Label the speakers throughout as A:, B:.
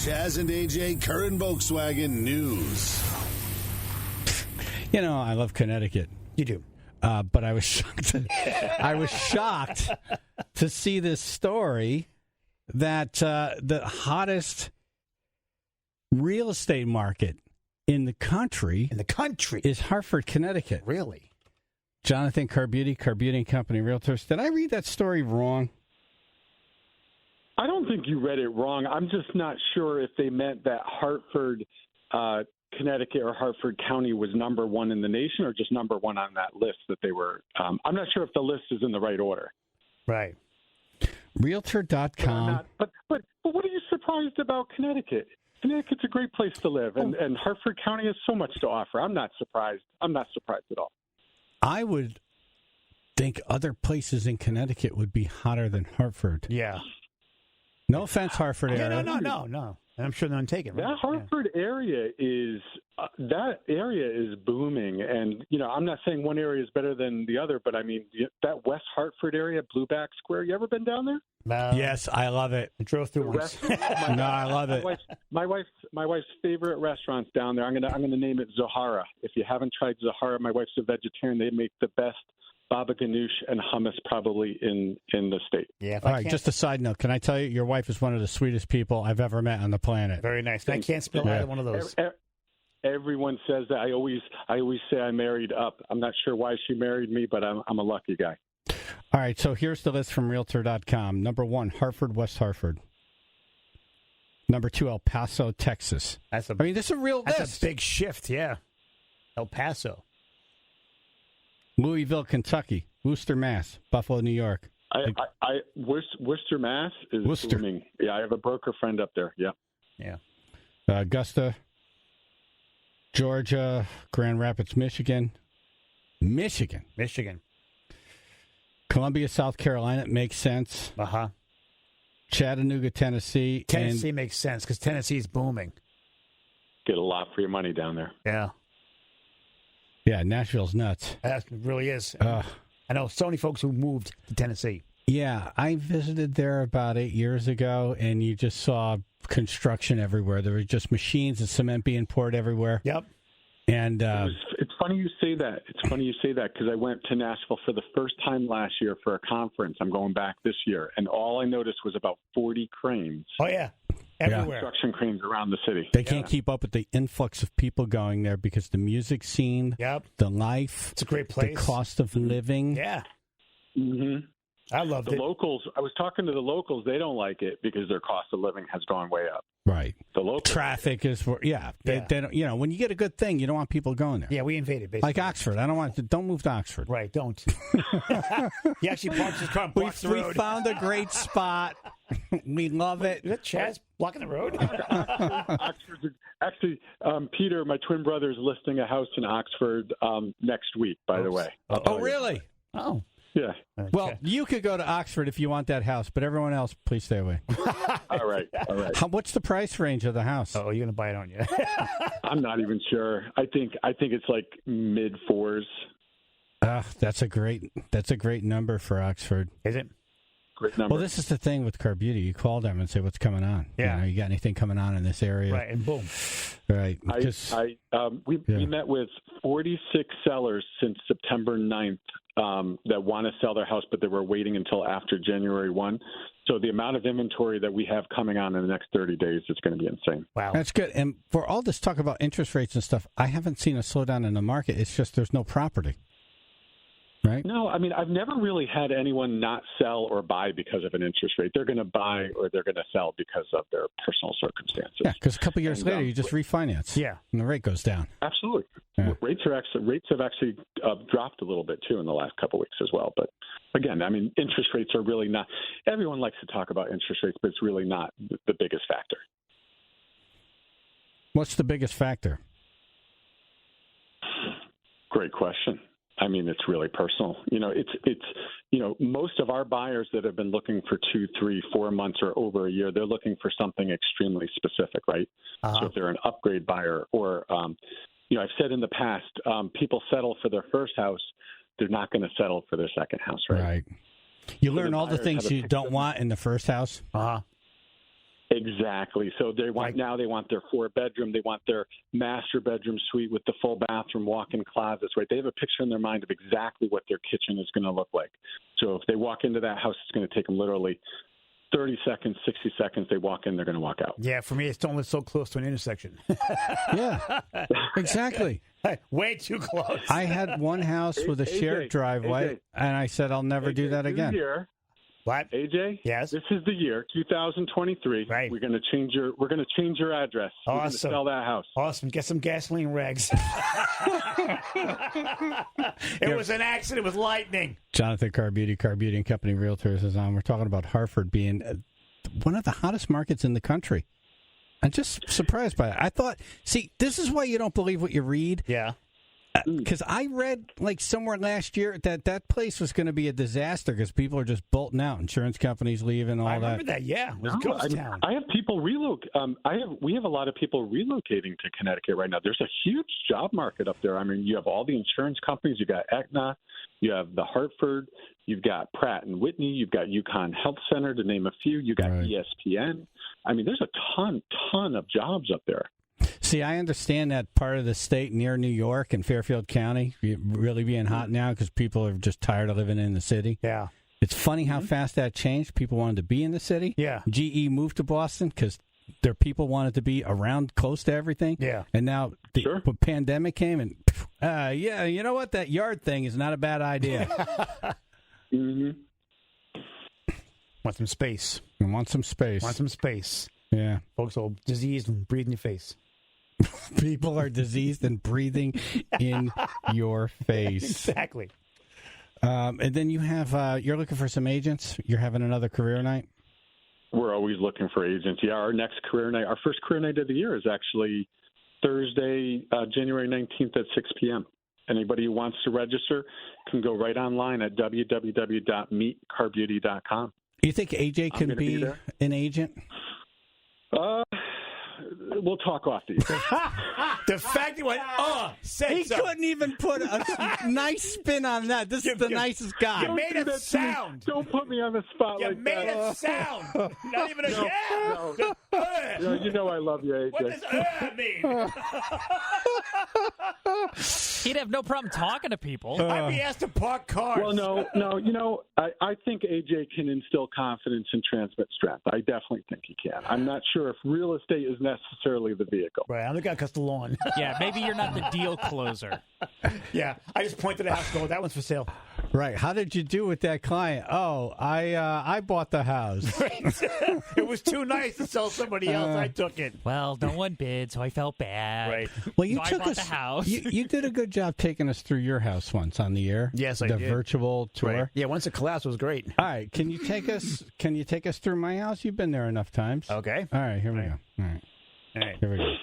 A: Chaz and AJ Current Volkswagen News.
B: You know, I love Connecticut.
C: You do.
B: But I was shocked. I was shocked to see this story that the hottest real estate market in the country
C: is
B: Hartford, Connecticut.
C: Really?
B: Jonathan Carbutti, Carbutti Co Realtors. Did I read that story wrong?
D: I don't think you read it wrong. I'm just not sure if they meant that Hartford, Connecticut, or Hartford County was number one in the nation, or just number one on that list that they were. I'm not sure if the list is in the right order.
C: Right.
B: Realtor.com.
D: But what are you surprised about Connecticut? Connecticut's a great place to live, and Hartford County has so much to offer. I'm not surprised. I'm not surprised at all.
B: I would think other places in Connecticut would be hotter than Hartford.
C: Yeah.
B: No offense, Hartford area.
C: No. And I'm sure they're taking
D: that Hartford area is booming, and I'm not saying one area is better than the other, but I mean that West Hartford area, Blueback Square. You ever been down there?
C: No.
B: Yes, I love it.
C: I drove through once.
B: No, I love it.
D: My wife's favorite restaurant's down there. I'm gonna name it Zohara. If you haven't tried Zohara, my wife's a vegetarian. They make the best baba ganoush and hummus probably in the state.
C: Yeah.
B: All right, just a side note. Can I tell you, your wife is one of the sweetest people I've ever met on the planet.
C: Very nice. I can't spell either one of those.
D: Everyone says that. I always say I married up. I'm not sure why she married me, but I'm a lucky guy.
B: All right, so here's the list from Realtor.com. Number 1, Hartford, West Hartford. Number 2, El Paso, Texas. This is a real list.
C: That's a big shift, yeah. El Paso.
B: Louisville, Kentucky. Worcester, Mass. Buffalo, New York.
D: Worcester, Mass is booming. Yeah, I have a broker friend up there. Yeah.
C: Yeah.
B: Augusta, Georgia. Grand Rapids, Michigan. Columbia, South Carolina. Makes sense.
C: Uh-huh.
B: Chattanooga, Tennessee.
C: Tennessee makes sense because Tennessee's booming.
D: Get a lot for your money down there.
C: Yeah.
B: Yeah, Nashville's nuts.
C: It really is. I know so many folks who moved to Tennessee.
B: Yeah, I visited there about 8 years ago, and you just saw construction everywhere. There were just machines and cement being poured everywhere.
C: Yep.
B: And
D: it's funny you say that. Because I went to Nashville for the first time last year for a conference. I'm going back this year, and all I noticed was about 40 cranes.
C: Oh, yeah. Everywhere.
D: Construction cranes around the city.
B: They can't keep up with the influx of people going there because the music scene, the life,
C: it's a great place.
B: The cost of living.
C: Yeah.
D: Mm-hmm.
C: I love
D: the locals. I was talking to the locals. They don't like it because their cost of living has gone way up.
B: Right.
D: The local
B: traffic is They don't, when you get a good thing, you don't want people going there.
C: Yeah, we invaded basically.
B: Like Oxford. Don't move to Oxford.
C: Right, don't. He actually parks his car and blocks the road.
B: We found a great spot. We love it.
C: Is that Chaz blocking the road?
D: Oxford. Actually, Peter, my twin brother, is listing a house in Oxford next week, by the way.
B: Oh, really?
C: Oh.
D: Yeah.
C: Okay.
B: Well, you could go to Oxford if you want that house, but everyone else, please stay away.
D: All right.
B: What's the price range of the house?
C: Oh, you're going to buy it, aren't you?
D: I'm not even sure. I think it's like mid fours.
B: That's a great number for Oxford.
C: Is it?
D: Great number.
B: Well, this is the thing with Carbutti. You call them and say, what's coming on?
C: Yeah.
B: You got anything coming on in this area?
C: Right, and boom.
B: Right.
D: We met with 46 sellers since September 9th that want to sell their house, but they were waiting until after January 1. So the amount of inventory that we have coming on in the next 30 days is going to be insane.
C: Wow.
B: That's good. And for all this talk about interest rates and stuff, I haven't seen a slowdown in the market. It's just there's no property. Right?
D: No, I mean, I've never really had anyone not sell or buy because of an interest rate. They're going to buy or they're going to sell because of their personal circumstances.
B: Yeah, because a couple of years later, you just refinance.
C: Yeah.
B: And the rate goes down.
D: Absolutely.
B: Yeah.
D: Rates have actually dropped a little bit, too, in the last couple of weeks as well. But, again, I mean, interest rates are really not – everyone likes to talk about interest rates, but it's really not the biggest factor.
B: What's the biggest factor?
D: Great question. I mean, it's really personal. Most of our buyers that have been looking for 2, 3, 4 months or over a year, they're looking for something extremely specific, right?
C: Uh-huh.
D: So if they're an upgrade buyer or, I've said in the past, people settle for their first house. They're not going to settle for their second house, right?
B: Right. You learn all the things you don't want in the first house.
C: Uh-huh.
D: Exactly. So they want they want their 4-bedroom, they want their master bedroom suite with the full bathroom, walk-in closets, right? They have a picture in their mind of exactly what their kitchen is going to look like. So if they walk into that house, it's going to take them literally 30 seconds, 60 seconds. They walk in, they're going to walk out.
C: Yeah, for me, it's only so close to an intersection.
B: Yeah, exactly.
C: Way too close.
B: I had one house with a shared driveway, and I said I'll never do that again.
C: What?
D: AJ?
C: Yes.
D: This is the year 2023.
C: Right.
D: We're going to change your address.
C: Awesome.
D: We're going to sell that house.
C: Awesome. Get some gasoline rags. It was an accident with lightning.
B: Jonathan Carbutti and Company Realtors is on. We're talking about Hartford being one of the hottest markets in the country. I'm just surprised by it. I thought, see, this is why you don't believe what you read.
C: Yeah.
B: Because I read somewhere last year that place was going to be a disaster because people are just bolting out, insurance companies leaving, all that.
C: I remember that. Yeah, it was ghost town.
D: I have people we have a lot of people relocating to Connecticut right now. There's a huge job market up there. I mean, you have all the insurance companies. You got Aetna, you have the Hartford, you've got Pratt and Whitney, you've got UConn Health Center, to name a few. You got ESPN. I mean, there's a ton of jobs up there.
B: See, I understand that part of the state near New York and Fairfield County really being hot now because people are just tired of living in the city.
C: Yeah.
B: It's funny how fast that changed. People wanted to be in the city.
C: Yeah.
B: GE moved to Boston because their people wanted to be around close to everything.
C: Yeah.
B: And now the pandemic came and, you know what? That yard thing is not a bad idea.
C: Want some space.
B: Want some space.
C: Want some space.
B: Yeah.
C: Folks are diseased and breathe in your face.
B: People are diseased and breathing in your face.
C: Exactly.
B: And then you have, you're looking for some agents. You're having another career night.
D: We're always looking for agents. Yeah, our next career night, our first career night of the year is actually Thursday, January 19th at 6 p.m. Anybody who wants to register can go right online at www.meetcarbutti.com.
B: You think AJ can be an agent?
D: We'll talk off these.
C: The fact he went, said
B: he
C: so.
B: couldn't even put a nice spin on that. This is the nicest guy.
C: You made it sound.
D: Don't put me on the spot
C: you
D: like that.
C: You made it sound. Not even a
D: No, you know I love you, AJ.
C: What does mean?
E: He'd have no problem talking to people.
C: I'd be asked to park cars.
D: Well, no. You know, I think AJ can instill confidence and transmit strength. I definitely think he can. I'm not sure if real estate is necessarily the vehicle.
C: Right, I'm the guy who cuts the lawn.
E: Yeah, maybe you're not the deal closer.
C: Yeah, I just point to the house and go, that one's for sale.
B: Right. How did you do with that client? Oh, I bought the house.
C: It was too nice to sell somebody else. I took it.
E: Well, no one bid, so I felt bad.
C: Right.
B: Well, you
E: so
B: took
E: I bought
B: us.
E: The house.
B: You did a good job taking us through your house once on the air.
C: Yes, I
B: did.
C: did.
B: The virtual tour.
C: Right. Yeah, once it collapsed, it was great.
B: All right. Can you take us? Can you take us through my house? You've been there enough times.
C: Okay.
B: All right. Here we go. All right. Here we go.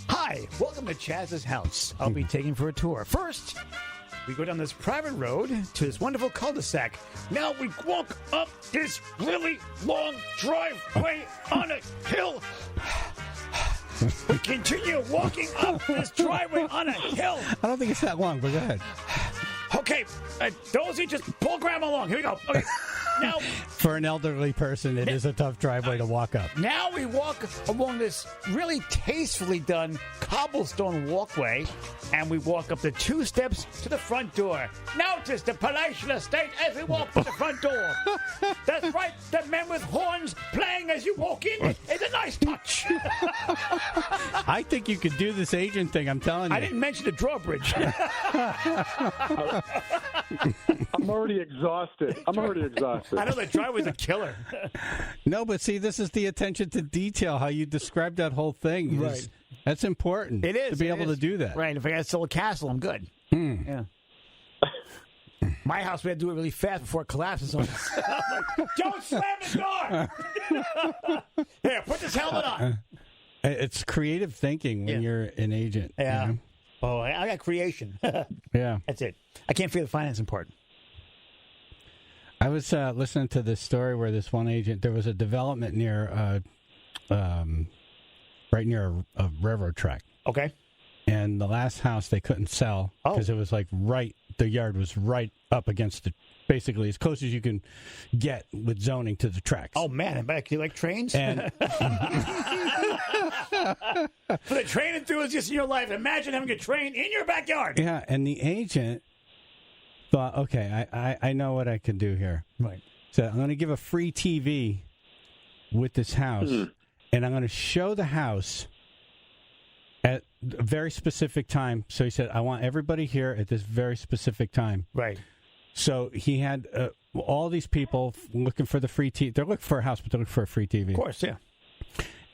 C: Hi, welcome to Chaz's house. I'll be taking you for a tour. First, we go down this private road to this wonderful cul-de-sac. Now we walk up this really long driveway on a hill. We continue walking up this driveway on a hill.
B: I don't think it's that long, but go ahead.
C: Okay, Dozy, just pull Grandma along. Here we go. Okay. Now,
B: for an elderly person, it is a tough driveway to walk up.
C: Now we walk along this really tastefully done cobblestone walkway, and we walk up the 2 steps to the front door. Notice the palatial estate as we walk to the front door. That's right, the men with horns playing as you walk in is a nice touch.
B: I think you could do this agent thing, I'm telling you.
C: I didn't mention the drawbridge.
D: I'm already exhausted.
C: I know that driveway's a killer.
B: No, but see, this is the attention to detail, how you described that whole thing.
C: Right.
B: That's important.
C: It is.
B: To be able to do that.
C: Right. If I got to sell a castle, I'm good. Yeah. My house, we had to do it really fast before it collapses on us. I'm like, don't slam the door! Here, put this helmet on.
B: It's creative thinking when you're an agent.
C: Yeah.
B: You know?
C: Oh, I got creation.
B: Yeah.
C: That's it. I can't feel the financing part.
B: I was listening to this story where this one agent, there was a development near, right near a railroad track.
C: Okay.
B: and the last house they couldn't sell because it was like the yard was right up against basically as close as you can get with zoning to the tracks.
C: Oh, man. Do you like trains?
B: And
C: For the train enthusiasts in your life, imagine having a train in your backyard.
B: yeah, and the agent thought, okay, I know what I can do here.
C: Right.
B: So I'm going to give a free TV with this house, and I'm going to show the house at a very specific time. So he said, I want everybody here at this very specific time.
C: Right.
B: So he had all these people looking for the free TV. They're looking for a house, but they're looking for a free TV.
C: Of course, yeah.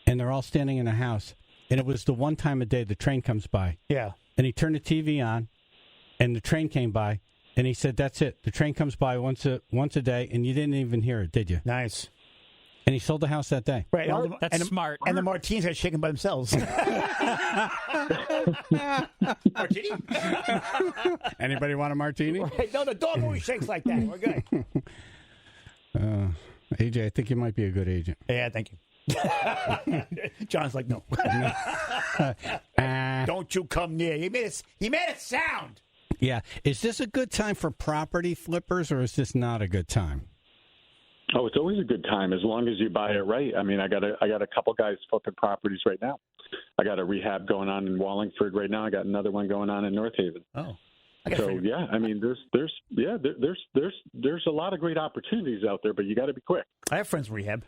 B: And they're all standing in a house. And it was the one time a day the train comes by.
C: Yeah.
B: And he turned the TV on, and the train came by. And he said, that's it. The train comes by once a day, and you didn't even hear it, did you?
C: Nice.
B: And he sold the house that day.
C: Right.
E: That's smart.
C: And the Martinis are shaken by themselves. Martini?
B: Anybody want a martini?
C: Right. No, the dog always shakes like that. We're good.
B: AJ, I think you might be a good agent.
C: Yeah, thank you. John's like, no. Don't you come near. He made it sound.
B: Yeah. Is this a good time for property flippers, or is this not a good time?
D: Oh, it's always a good time as long as you buy it right. I mean, I got a couple guys flipping properties right now. I got a rehab going on in Wallingford right now. I got another one going on in North Haven.
C: Oh,
D: so yeah, I mean, there's a lot of great opportunities out there, but you got to be quick.
C: I have friends in rehab.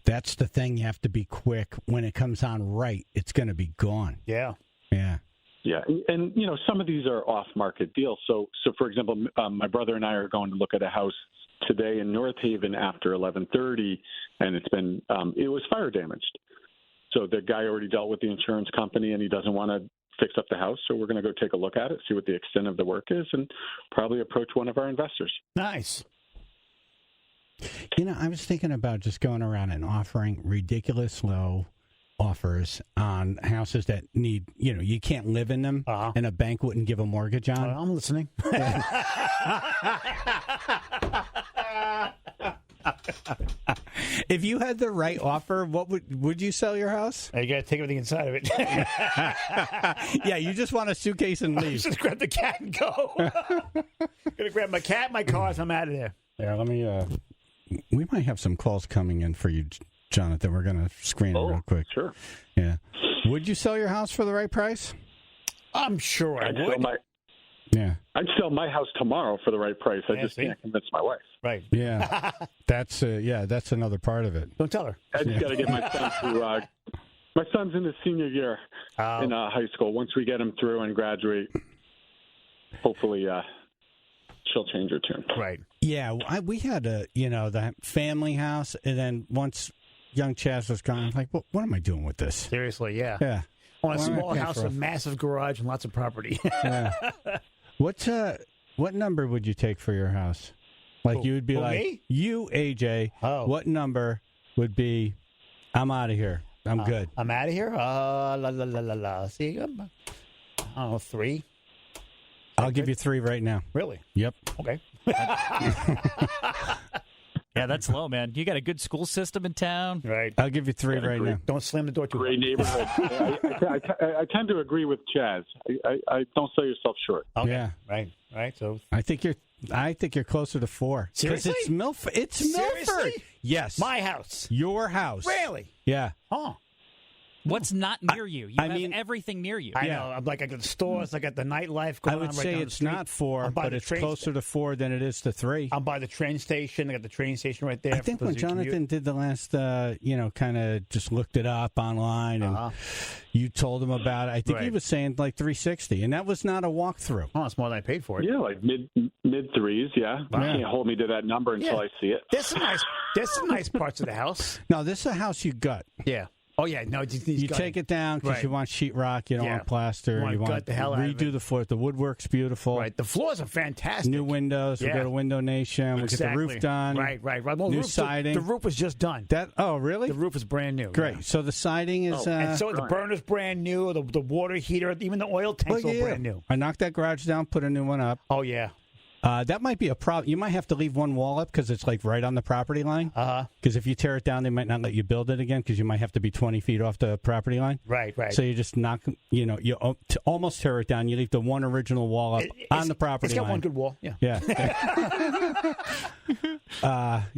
B: That's the thing. You have to be quick. When it comes on right, it's going to be gone.
C: Yeah.
B: Yeah.
D: Yeah, and you know, some of these are off-market deals. So for example, my brother and I are going to look at a house today in North Haven after 11:30, and it was fire damaged. So the guy already dealt with the insurance company, and he doesn't want to fix up the house. So we're going to go take a look at it, see what the extent of the work is, and probably approach one of our investors.
C: Nice.
B: You know, I was thinking about just going around and offering ridiculous low offers on houses that need, you know, you can't live in them, and a bank wouldn't give a mortgage on.
C: I'm listening.
B: If you had the right offer, what would you sell your house?
C: You got to take everything inside of it.
B: Yeah, you just want a suitcase and leave.
C: Just grab the cat and go. Gonna grab my cat, my cars. I'm out of there.
B: Yeah, let me. We might have some calls coming in for you, Jonathan. We're going to screen it real quick.
D: Sure.
B: Yeah. Would you sell your house for the right price?
C: I'm sure I would.
B: I'd
D: sell my house tomorrow for the right price. I just can't convince my wife.
C: Right.
B: Yeah. That's another part of it.
C: Don't tell her.
D: I just got to get my son through. My son's in his senior year in high school. Once we get him through and graduate, hopefully she'll change her tune.
C: Right.
B: Yeah, we had the family house, and then once young Chaz was gone, I was like, what am I doing with this?
C: Seriously, yeah.
B: Yeah.
C: On a small house, a massive garage, and lots of property.
B: Yeah. What number would you take for your house? Like you would be like,
C: me?
B: You, AJ, what number would be, I'm out of here. I'm good.
C: I'm out of here? See, I don't know, 3.
B: I'll give you 3 right now.
C: Really?
B: Yep.
C: Okay.
E: Yeah, that's low, man. You got a good school system in town.
C: Right.
B: I'll give you 3 right now.
C: Don't slam the door too hard.
D: Great neighborhood. I tend to agree with Chaz. I don't sell yourself short.
B: Okay. Yeah.
C: Right. So
B: I think you're closer to 4.
C: Seriously?
B: It's Milford. It's Milford.
C: Seriously?
B: Yes.
C: My house.
B: Your house.
C: Really?
B: Yeah.
C: Huh.
E: What's not near you? You have everything near you.
C: I know. I'm like, I got the stores, I got the nightlife going on.
B: I would
C: right
B: say
C: down
B: it's
C: the street.
B: not 4, but it's closer to 4 than it is to 3.
C: I'm by the train station. I got the train station right there.
B: I think when Jonathan did the last, kind of just looked it up online, and you told him about it, I think he was saying like 360, and that was not a walkthrough.
C: Oh, it's more than I paid for it.
D: Yeah, like mid 3s. Yeah, you can't hold me to that number until I see it.
C: There's some nice parts of the house.
B: No, this is a house you gut.
C: Yeah. Oh, yeah. No,
B: you take it down because you want sheetrock. You don't want plaster.
C: You want to redo
B: the floor. The woodwork's beautiful.
C: Right. The floors are fantastic.
B: New windows. We go to Window Nation. We get the roof done.
C: Right. Well,
B: new siding.
C: The roof was just done.
B: Really?
C: The roof is brand new.
B: Great.
C: Yeah.
B: So the siding is...
C: and so the burner's brand new. The water heater, even the oil tanks are brand new.
B: I knocked that garage down, put a new one up.
C: Oh, yeah.
B: That might be a problem. You might have to leave one wall up because it's like right on the property line. Because if you tear it down, they might not let you build it again because you might have to be 20 feet off the property line.
C: Right.
B: So you just knock, you almost tear it down. You leave the one original wall up on the property line.
C: It's got one good wall. Yeah.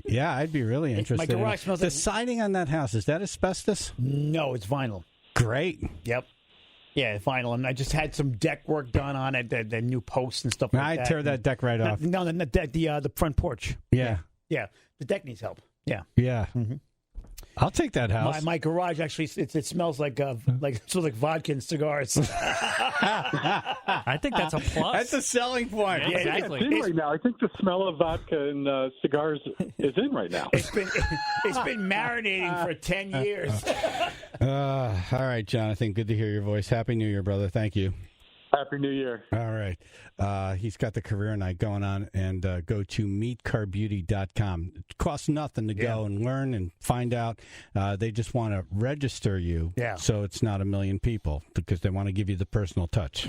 B: Yeah, I'd be really interested.
C: My garage smells like...
B: The siding on that house, is that asbestos?
C: No, it's vinyl.
B: Great.
C: Yep. Yeah, vinyl. And I just had some deck work done on it, the new posts and stuff like that.
B: I'd tear that deck right off.
C: No, the front porch.
B: Yeah.
C: Yeah. The deck needs help. Yeah.
B: Yeah.
C: Mm-hmm.
B: I'll take that house.
C: My garage actually it smells like vodka and cigars.
E: I think that's a plus.
B: That's a selling point.
E: Yeah, exactly.
D: It's in right now. I think the smell of vodka and cigars is in right now.
C: It's been marinating for 10 years.
B: All right, Jonathan. Good to hear your voice. Happy New Year, brother. Thank you.
D: Happy New Year.
B: All right. He's got the career night going on, and go to meetcarbutti.com. It costs nothing to go and learn and find out. They just want to register you so it's not a million people because they want to give you the personal touch.